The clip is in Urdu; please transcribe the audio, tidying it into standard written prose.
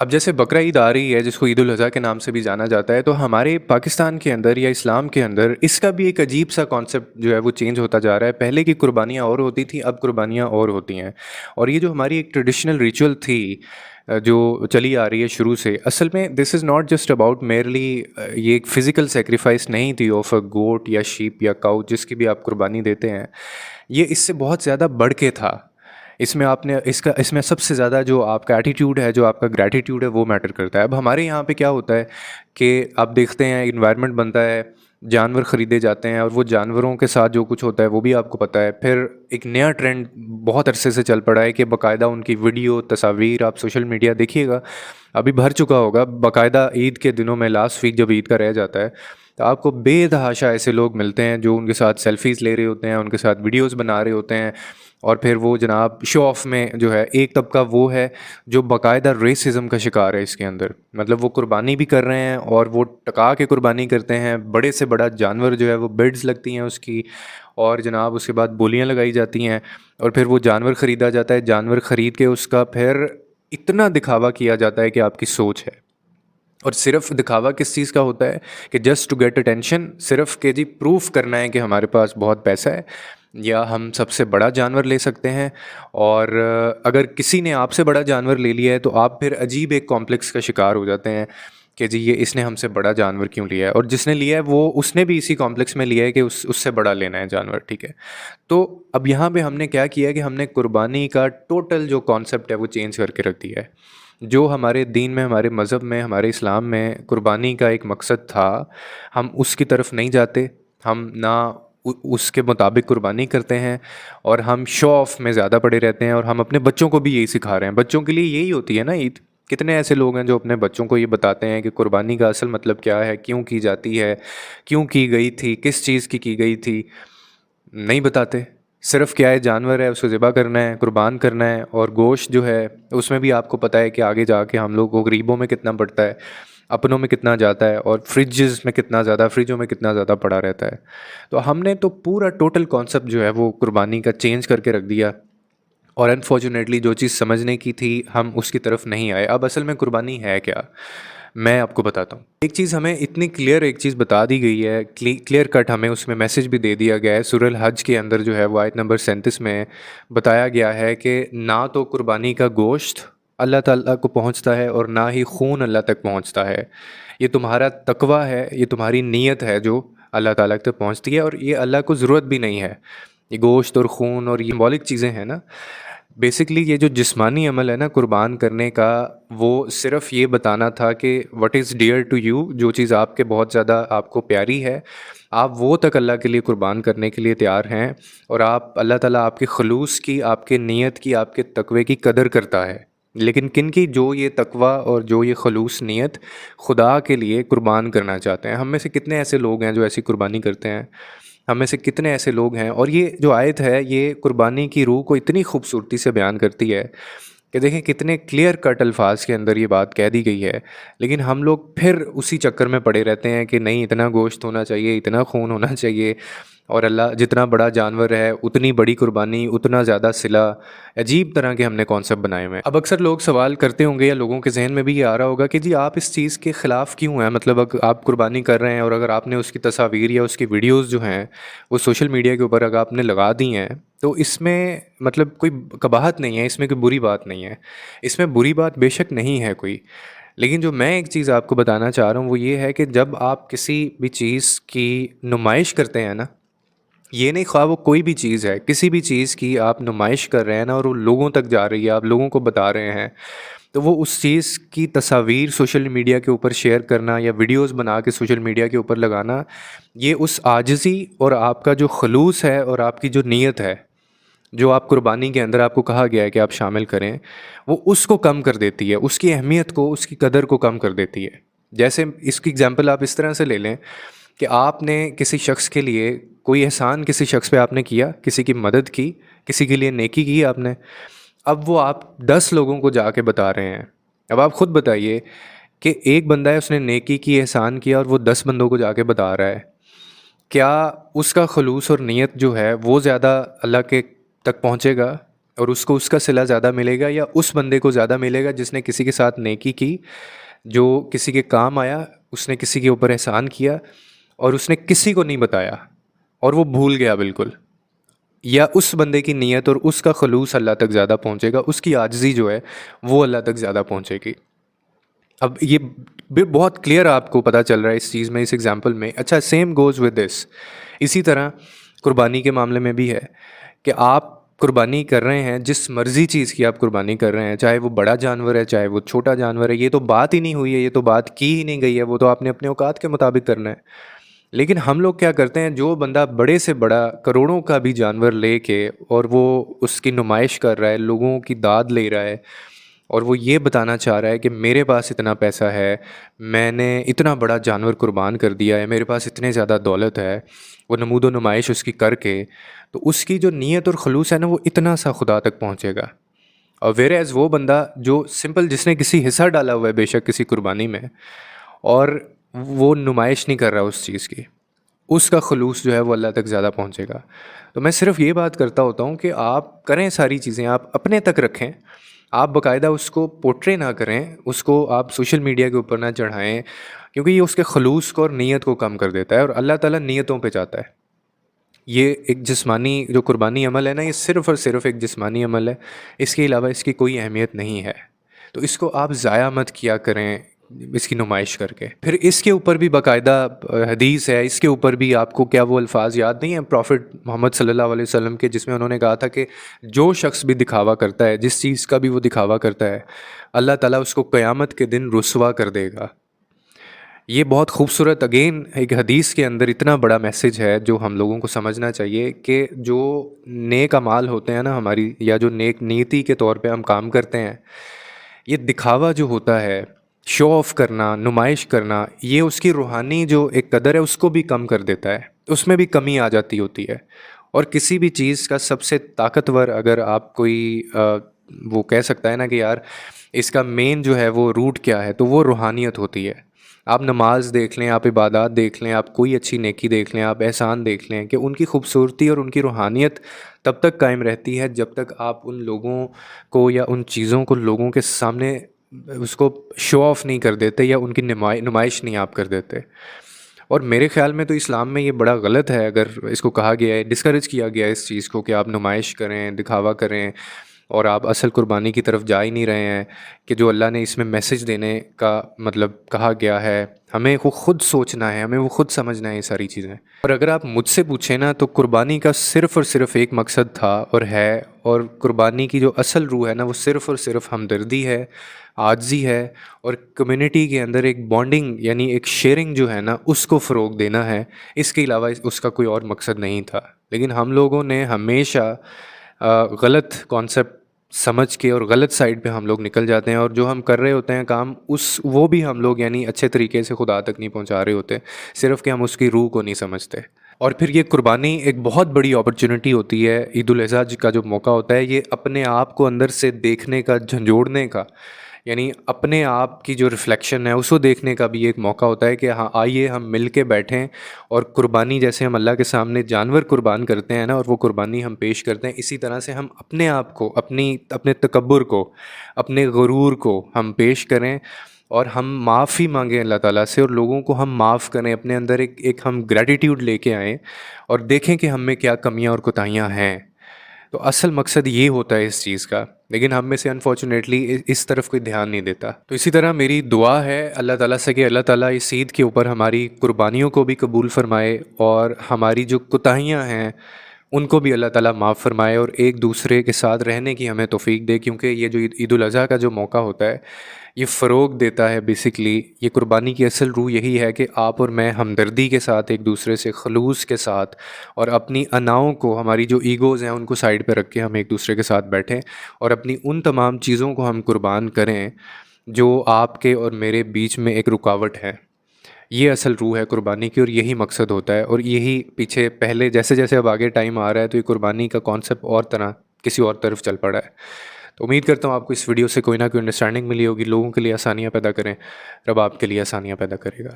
اب جیسے بقرہ عید آ رہی ہے جس کو عید الاضحیٰ کے نام سے بھی جانا جاتا ہے، تو ہمارے پاکستان کے اندر یا اسلام کے اندر اس کا بھی ایک عجیب سا کانسیپٹ جو ہے وہ چینج ہوتا جا رہا ہے۔ پہلے کی قربانیاں اور ہوتی تھیں، اب قربانیاں اور ہوتی ہیں، اور یہ جو ہماری ایک ٹریڈیشنل ریچول تھی جو چلی آ رہی ہے شروع سے، اصل میں this is not just about merely یہ ایک فزیکل سیکریفائس نہیں تھی آف اے گوٹ یا شیپ یا کاؤ جس کی بھی آپ قربانی دیتے ہیں۔ یہ اس سے بہت زیادہ بڑھ کے تھا۔ اس میں آپ نے اس میں سب سے زیادہ جو آپ کا ایٹیٹیوڈ ہے، جو آپ کا گریٹیٹیوڈ ہے، وہ میٹر کرتا ہے۔ اب ہمارے یہاں پہ کیا ہوتا ہے کہ آپ دیکھتے ہیں انوائرمنٹ بنتا ہے، جانور خریدے جاتے ہیں، اور وہ جانوروں کے ساتھ جو کچھ ہوتا ہے وہ بھی آپ کو پتہ ہے۔ پھر ایک نیا ٹرینڈ بہت عرصے سے چل پڑا ہے کہ باقاعدہ ان کی ویڈیو، تصاویر آپ سوشل میڈیا دیکھیے گا، ابھی بھر چکا ہوگا باقاعدہ عید کے دنوں میں، لاسٹ ویک جب عید کا رہ جاتا ہے تو آپ کو بے تحاشا ایسے لوگ ملتے ہیں جو ان کے ساتھ سیلفیز لے رہے ہوتے ہیں، ان کے ساتھ ویڈیوز بنا رہے ہوتے ہیں، اور پھر وہ جناب شو آف میں جو ہے ایک طبقہ وہ ہے جو باقاعدہ ریسزم کا شکار ہے اس کے اندر۔ مطلب وہ قربانی بھی کر رہے ہیں اور وہ ٹکا کے قربانی کرتے ہیں، بڑے سے بڑا جانور جو ہے وہ بیڈز لگتی ہیں اس کی، اور جناب اس کے بعد بولیاں لگائی جاتی ہیں، اور پھر وہ جانور خریدا جاتا ہے، جانور خرید کے اس کا پھر اتنا دکھاوا کیا جاتا ہے کہ آپ کی سوچ ہے۔ اور صرف دکھاوا کس چیز کا ہوتا ہے کہ جسٹ ٹو گیٹ اٹینشن، صرف کہ جی پروف کرنا ہے کہ ہمارے پاس بہت پیسہ ہے یا ہم سب سے بڑا جانور لے سکتے ہیں، اور اگر کسی نے آپ سے بڑا جانور لے لیا ہے تو آپ پھر عجیب ایک کمپلیکس کا شکار ہو جاتے ہیں کہ جی یہ اس نے ہم سے بڑا جانور کیوں لیا ہے، اور جس نے لیا ہے وہ اس نے بھی اسی کمپلیکس میں لیا ہے کہ اس سے بڑا لینا ہے جانور، ٹھیک ہے۔ تو اب یہاں پہ ہم نے کیا کیا کہ ہم نے قربانی کا ٹوٹل جو کانسیپٹ ہے وہ چینج کر کے رکھ دیا ہے۔ جو ہمارے دین میں، ہمارے مذہب میں، ہمارے اسلام میں قربانی کا ایک مقصد تھا، ہم اس کی طرف نہیں جاتے، ہم نہ اس کے مطابق قربانی کرتے ہیں، اور ہم شو آف میں زیادہ پڑے رہتے ہیں، اور ہم اپنے بچوں کو بھی یہی سکھا رہے ہیں۔ بچوں کے لیے یہی ہوتی ہے نا عید۔ کتنے ایسے لوگ ہیں جو اپنے بچوں کو یہ بتاتے ہیں کہ قربانی کا اصل مطلب کیا ہے، کیوں کی جاتی ہے، کیوں کی گئی تھی، کس چیز کی گئی تھی، نہیں بتاتے۔ صرف کیا ہے، جانور ہے، اس کو ذبح کرنا ہے، قربان کرنا ہے، اور گوشت جو ہے اس میں بھی آپ کو پتہ ہے کہ آگے جا کے ہم لوگ کو غریبوں میں کتنا پڑتا ہے، اپنوں میں کتنا جاتا ہے، اور فریجز میں کتنا زیادہ، فریجوں میں کتنا زیادہ پڑا رہتا ہے۔ تو ہم نے تو پورا ٹوٹل کانسیپٹ جو ہے وہ قربانی کا چینج کر کے رکھ دیا، اور انفارچونیٹلی جو چیز سمجھنے کی تھی ہم اس کی طرف نہیں آئے۔ اب اصل میں قربانی ہے کیا، میں آپ کو بتاتا ہوں۔ ایک چیز ہمیں اتنی کلیئر ایک چیز بتا دی گئی ہے، کلیئر کٹ ہمیں اس میں میسج بھی دے دیا گیا ہے۔ سورہ الحج کے اندر جو ہے وہ آیت نمبر 37 میں بتایا گیا ہے کہ نہ تو قربانی کا گوشت اللہ تعالیٰ کو پہنچتا ہے، اور نہ ہی خون اللہ تک پہنچتا ہے۔ یہ تمہارا تقویٰ ہے، یہ تمہاری نیت ہے جو اللہ تعالیٰ تک پہنچتی ہے، اور یہ اللہ کو ضرورت بھی نہیں ہے۔ یہ گوشت اور خون اور یہ سمبولک چیزیں ہیں نا، بیسکلی یہ جو جسمانی عمل ہے نا قربان کرنے کا، وہ صرف یہ بتانا تھا کہ what is dear to you, جو چیز آپ کے بہت زیادہ آپ کو پیاری ہے، آپ وہ تک اللہ کے لیے قربان کرنے کے لیے تیار ہیں، اور آپ اللہ تعالیٰ آپ کے خلوص کی، آپ کے نیت کی، آپ کے تقوی کی قدر کرتا ہے۔ لیکن کن کی؟ جو یہ تقوی اور جو یہ خلوص نیت خدا کے لیے قربان کرنا چاہتے ہیں۔ ہم میں سے کتنے ایسے لوگ ہیں جو ایسی قربانی کرتے ہیں؟ ہم میں سے کتنے ایسے لوگ ہیں؟ اور یہ جو آیت ہے یہ قربانی کی روح کو اتنی خوبصورتی سے بیان کرتی ہے کہ دیکھیں کتنے کلیئر کٹ الفاظ کے اندر یہ بات کہہ دی گئی ہے، لیکن ہم لوگ پھر اسی چکر میں پڑے رہتے ہیں کہ نہیں اتنا گوشت ہونا چاہیے، اتنا خون ہونا چاہیے، اور اللہ جتنا بڑا جانور ہے اتنی بڑی قربانی، اتنا زیادہ صلہ۔ عجیب طرح کے ہم نے کانسیپٹ بنائے ہوئے ہیں۔ اب اکثر لوگ سوال کرتے ہوں گے یا لوگوں کے ذہن میں بھی یہ آ رہا ہوگا کہ جی آپ اس چیز کے خلاف کیوں ہیں؟ مطلب اگر آپ قربانی کر رہے ہیں اور اگر آپ نے اس کی تصاویر یا اس کی ویڈیوز جو ہیں وہ سوشل میڈیا کے اوپر اگر آپ نے لگا دی ہیں تو اس میں مطلب کوئی قباحت نہیں ہے، اس میں کوئی بری بات نہیں ہے، اس میں بری بات بے شک نہیں ہے کوئی۔ لیکن جو میں ایک چیز آپ کو بتانا چاہ رہا ہوں وہ یہ ہے کہ جب آپ کسی بھی چیز کی نمائش کرتے ہیں نا، یہ نہیں خواہ وہ کوئی بھی چیز ہے، کسی بھی چیز کی آپ نمائش کر رہے ہیں نا اور وہ لوگوں تک جا رہی ہے، آپ لوگوں کو بتا رہے ہیں، تو وہ اس چیز کی تصاویر سوشل میڈیا کے اوپر شیئر کرنا یا ویڈیوز بنا کے سوشل میڈیا کے اوپر لگانا، یہ اس عاجزی اور آپ کا جو خلوص ہے اور آپ کی جو نیت ہے، جو آپ قربانی کے اندر آپ کو کہا گیا ہے کہ آپ شامل کریں، وہ اس کو کم کر دیتی ہے، اس کی اہمیت کو، اس کی قدر کو کم کر دیتی ہے۔ جیسے اس کی اگزامپل آپ اس طرح سے لے لیں کہ آپ نے کسی شخص کے لیے کوئی احسان کسی شخص پہ آپ نے کیا، کسی کی مدد کی، کسی کے لیے نیکی کی آپ نے، اب وہ آپ 10 لوگوں کو جا کے بتا رہے ہیں۔ اب آپ خود بتائیے کہ ایک بندہ ہے، اس نے نیکی کی، احسان کیا، اور وہ 10 بندوں کو جا کے بتا رہا ہے، کیا اس کا خلوص اور نیت جو ہے وہ زیادہ اللہ کے تک پہنچے گا؟ اور اس کو اس کا صلہ زیادہ ملے گا یا اس بندے کو زیادہ ملے گا جس نے کسی کے ساتھ نیکی کی، جو کسی کے کام آیا، اس نے کسی کے اوپر احسان کیا اور اس نے کسی کو نہیں بتایا اور وہ بھول گیا بالکل، یا اس بندے کی نیت اور اس کا خلوص اللہ تک زیادہ پہنچے گا، اس کی عاجزی جو ہے وہ اللہ تک زیادہ پہنچے گی۔ اب یہ بھی بہت کلیئر آپ کو پتہ چل رہا ہے اس چیز میں، اس ایگزامپل میں۔ اچھا، سیم گوز ود دس، اسی طرح قربانی کے معاملے میں بھی ہے کہ آپ قربانی کر رہے ہیں، جس مرضی چیز کی آپ قربانی کر رہے ہیں، چاہے وہ بڑا جانور ہے چاہے وہ چھوٹا جانور ہے، یہ تو بات ہی نہیں ہوئی ہے، یہ تو بات کی ہی نہیں گئی ہے، وہ تو آپ نے اپنے اوقات کے مطابق کرنا ہے۔ لیکن ہم لوگ کیا کرتے ہیں، جو بندہ بڑے سے بڑا کروڑوں کا بھی جانور لے کے اور وہ اس کی نمائش کر رہا ہے، لوگوں کی داد لے رہا ہے، اور وہ یہ بتانا چاہ رہا ہے کہ میرے پاس اتنا پیسہ ہے، میں نے اتنا بڑا جانور قربان کر دیا ہے، میرے پاس اتنے زیادہ دولت ہے، وہ نمود و نمائش اس کی کر کے، تو اس کی جو نیت اور خلوص ہے نا، وہ اتنا سا خدا تک پہنچے گا۔ اور ویئر ایز وہ بندہ جو سمپل، جس نے کسی حصہ ڈالا ہوا ہے بے شک کسی قربانی میں، اور وہ نمائش نہیں کر رہا اس چیز کی، اس کا خلوص جو ہے وہ اللہ تک زیادہ پہنچے گا۔ تو میں صرف یہ بات کرتا ہوتا ہوں کہ آپ کریں ساری چیزیں، آپ اپنے تک رکھیں، آپ باقاعدہ اس کو پورٹرے نہ کریں، اس کو آپ سوشل میڈیا کے اوپر نہ چڑھائیں، کیونکہ یہ اس کے خلوص کو اور نیت کو کم کر دیتا ہے، اور اللہ تعالیٰ نیتوں پہ جاتا ہے۔ یہ ایک جسمانی جو قربانی عمل ہے نا، یہ صرف اور صرف ایک جسمانی عمل ہے، اس کے علاوہ اس کی کوئی اہمیت نہیں ہے۔ تو اس کو آپ ضائع مت کیا کریں اس کی نمائش کر کے۔ پھر اس کے اوپر بھی باقاعدہ حدیث ہے، اس کے اوپر بھی آپ کو کیا وہ الفاظ یاد نہیں ہیں پروفٹ محمد صلی اللہ علیہ وسلم کے، جس میں انہوں نے کہا تھا کہ جو شخص بھی دکھاوا کرتا ہے، جس چیز کا بھی وہ دکھاوا کرتا ہے، اللہ تعالیٰ اس کو قیامت کے دن رسوا کر دے گا۔ یہ بہت خوبصورت، اگین ایک حدیث کے اندر اتنا بڑا میسیج ہے جو ہم لوگوں کو سمجھنا چاہیے کہ جو نیک اعمال ہوتے ہیں نا ہماری، یا جو نیک نیتی کے طور پہ ہم کام کرتے ہیں، یہ دکھاوا جو ہوتا ہے، شو آف کرنا، نمائش کرنا، یہ اس کی روحانی جو ایک قدر ہے اس کو بھی کم کر دیتا ہے، اس میں بھی کمی آ جاتی ہوتی ہے۔ اور کسی بھی چیز کا سب سے طاقتور، اگر آپ کوئی وہ کہہ سکتا ہے نا کہ یار اس کا مین جو ہے وہ روٹ کیا ہے، تو وہ روحانیت ہوتی ہے۔ آپ نماز دیکھ لیں، آپ عبادات دیکھ لیں، آپ کوئی اچھی نیکی دیکھ لیں، آپ احسان دیکھ لیں، کہ ان کی خوبصورتی اور ان کی روحانیت تب تک قائم رہتی ہے جب تک آپ ان لوگوں کو یا ان چیزوں کو لوگوں کے سامنے اس کو شو آف نہیں کر دیتے، یا ان کی نمائش نہیں آپ کر دیتے۔ اور میرے خیال میں تو اسلام میں یہ بڑا غلط ہے اگر اس کو کہا گیا ہے، ڈسکریج کیا گیا ہے اس چیز کو کہ آپ نمائش کریں، دکھاوا کریں، اور آپ اصل قربانی کی طرف جا ہی نہیں رہے ہیں، کہ جو اللہ نے اس میں میسج دینے کا مطلب کہا گیا ہے، ہمیں وہ خود سوچنا ہے، ہمیں وہ خود سمجھنا ہے یہ ساری چیزیں۔ اور اگر آپ مجھ سے پوچھیں نا، تو قربانی کا صرف اور صرف ایک مقصد تھا اور ہے، اور قربانی کی جو اصل روح ہے نا، وہ صرف اور صرف ہمدردی ہے، عاجزی ہے، اور کمیونٹی کے اندر ایک بانڈنگ یعنی ایک شیئرنگ جو ہے نا اس کو فروغ دینا ہے۔ اس کے علاوہ اس کا کوئی اور مقصد نہیں تھا۔ لیکن ہم لوگوں نے ہمیشہ غلط کانسیپٹ سمجھ کے اور غلط سائڈ پہ ہم لوگ نکل جاتے ہیں، اور جو ہم کر رہے ہوتے ہیں کام، وہ بھی ہم لوگ یعنی اچھے طریقے سے خدا تک نہیں پہنچا رہے ہوتے، صرف کہ ہم اس کی روح کو نہیں سمجھتے۔ اور پھر یہ قربانی ایک بہت بڑی اپرچونٹی ہوتی ہے، عید الاضحیٰ کا جو موقع ہوتا ہے، یہ اپنے آپ کو اندر سے دیکھنے کا، جھنجھوڑنے کا، یعنی اپنے آپ کی جو ریفلیکشن ہے اس کو دیکھنے کا بھی ایک موقع ہوتا ہے کہ ہاں آئیے ہم مل کے بیٹھیں، اور قربانی جیسے ہم اللہ کے سامنے جانور قربان کرتے ہیں نا، اور وہ قربانی ہم پیش کرتے ہیں، اسی طرح سے ہم اپنے آپ کو، اپنے تکبر کو، اپنے غرور کو ہم پیش کریں، اور ہم معافی مانگیں اللہ تعالیٰ سے، اور لوگوں کو ہم معاف کریں، اپنے اندر ایک ہم گریٹیٹیوڈ لے کے آئیں، اور دیکھیں کہ ہم میں کیا کمیاں اور کوتاہیاں ہیں۔ تو اصل مقصد یہ ہوتا ہے اس چیز کا، لیکن ہم میں سے انفارچونیٹلی اس طرف کوئی دھیان نہیں دیتا۔ تو اسی طرح میری دعا ہے اللہ تعالیٰ سے کہ اللہ تعالیٰ اس عید کے اوپر ہماری قربانیوں کو بھی قبول فرمائے، اور ہماری جو کوتاہیاں ہیں ان کو بھی اللہ تعالیٰ معاف فرمائے، اور ایک دوسرے کے ساتھ رہنے کی ہمیں توفیق دے، کیونکہ یہ جو عید الاضحیٰ کا جو موقع ہوتا ہے یہ فروغ دیتا ہے، بیسکلی یہ قربانی کی اصل روح یہی ہے کہ آپ اور میں ہمدردی کے ساتھ، ایک دوسرے سے خلوص کے ساتھ، اور اپنی اناؤں کو، ہماری جو ایگوز ہیں ان کو سائڈ پہ رکھ کے ہم ایک دوسرے کے ساتھ بیٹھیں، اور اپنی ان تمام چیزوں کو ہم قربان کریں جو آپ کے اور میرے بیچ میں ایک رکاوٹ ہے۔ یہ اصل روح ہے قربانی کی، اور یہی مقصد ہوتا ہے، اور یہی پیچھے پہلے جیسے جیسے اب آگے ٹائم آ رہا ہے تو یہ قربانی کا کانسیپٹ اور طرح کسی اور طرف چل پڑا ہے۔ تو امید کرتا ہوں آپ کو اس ویڈیو سے کوئی نہ کوئی انڈرسٹینڈنگ ملی ہوگی، لوگوں کے لیے آسانیاں پیدا کریں، رب آپ کے لیے آسانیاں پیدا کرے گا۔